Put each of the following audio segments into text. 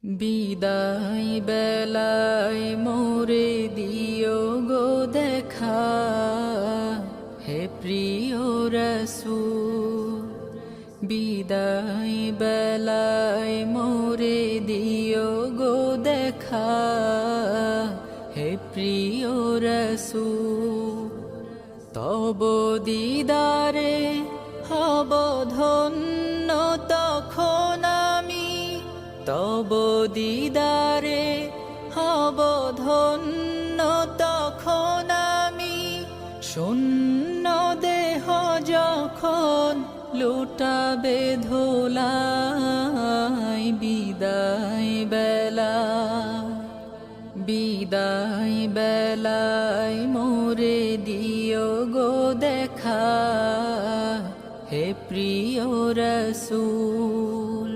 বিদায় বেলায় মোরে দিও গো দেখা, হে প্রিয় রাসূল। বিদায় বেলায় মোরে দিও গো দেখা, হে প্রিয় রাসূল। তব দিদারে হব ধন্য তখন আমি, তব দিদারে হব ধন্য তখন আমি। শূন্য দেহ যখন লুটাবে ধুলাই, বিদায় বেলা বিদায় বেলায় মোরে দিও গো দেখা, হে প্রিয় রাসূল।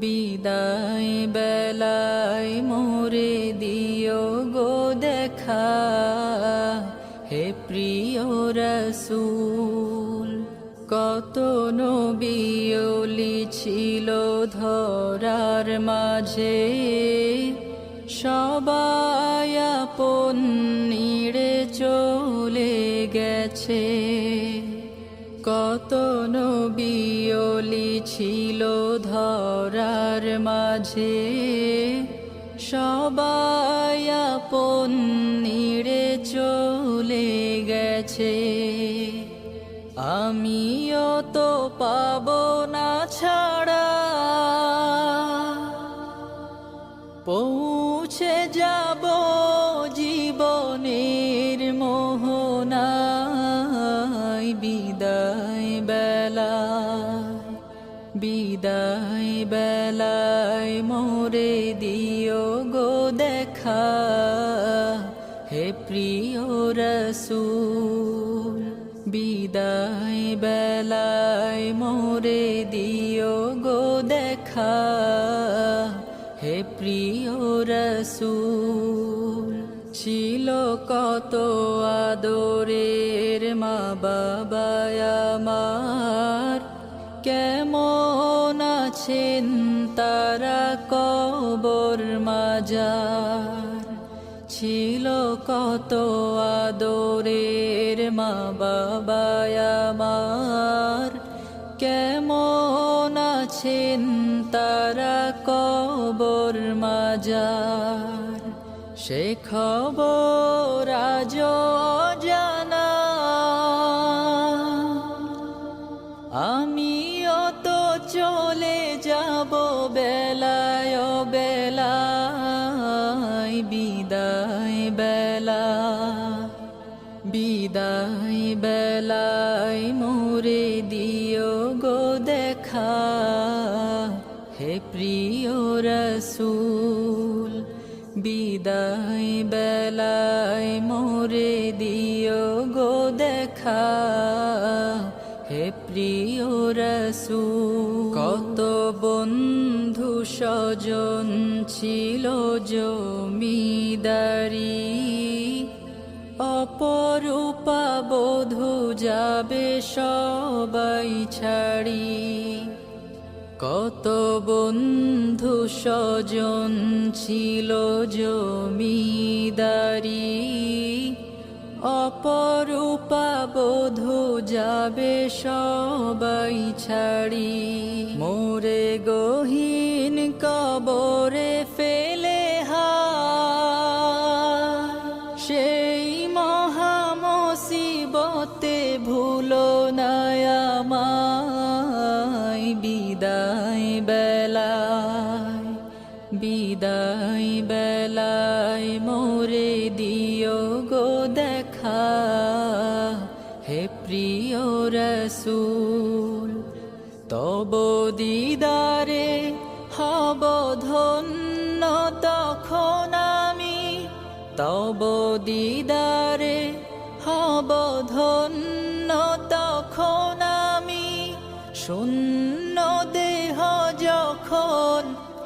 বিদায় বেলায় মোরে দিও গো দেখা, হে প্রিয় রাসূল। কত নবী ওলি ছিল ধরার মাঝে, সবাই আপন নিড়ে চলে গেছে। কত নবী ওলি ছিল ধরার মাঝে, সবাই আপন নিড়ে চলে গেছে। আমিও তো পাব না ছাড়া, পৌঁছে যাব জীবনের মোহনায়। বিদায় বেলায় বিদায় বেলায় মোরে দিও গো দেখা, হে প্রিয় রাসূল। বিদায় বেলায় মোরে দিও গো দেখা, হে প্রিয় রাসূল। ছিল কত আদরের মা বাবা আমার, কেমন আছেন তারা কবর মাজার। ছিল কত আদরের মা বাবা আমার, কেমন আছেন তারা কবর মাজার। সে খবর আজ অজানা, আমিও তো চলে যাব বেলায় বেলায়। বিদায় বেলা বিদায় বেলায় মোরে দিও গো দেখা, হে প্রিয় রাসূল। বিদায় বেলায় মোরে দিও গো দেখা, হে প্রিয় রাসূল। কত বন্ধু স্বজন ছিল জমিদারি, অপরূপা বধূ যাবে সবাই ছাড়ি। কত বন্ধু স্বজন ছিল জমিদারি, অপরূপা বধূ যাবে সবাই ছাড়ি। মোরে গহীন কবরে ফেলে সেই মহা মুসিবতে ভুলো না আমায়। বিদায় বেলায় বিদায় বেলায় মোরে দিও গো দেখা, হে প্রিয় রাসূল। তব দিদারে হব ধন্য তখন আমি, তব দিদারে হব ধন্য তখন আমি। শূন্য দেহ যখন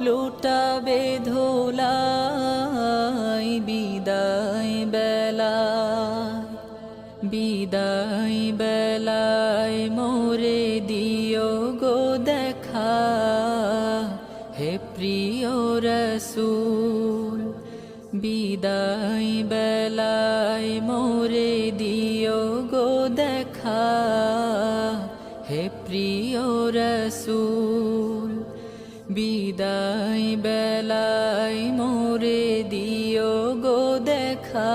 লুটাবে ধুলাই, বিদায় বেলায় বিদায় বেলায় মোরে দিও গো দেখা, হে প্রিয় রসূল বিদায় বেলায় মোরে দিও গো দেখা হে প্রিয় রসূল বিদায় বেলায় মোরে দিও গো দেখা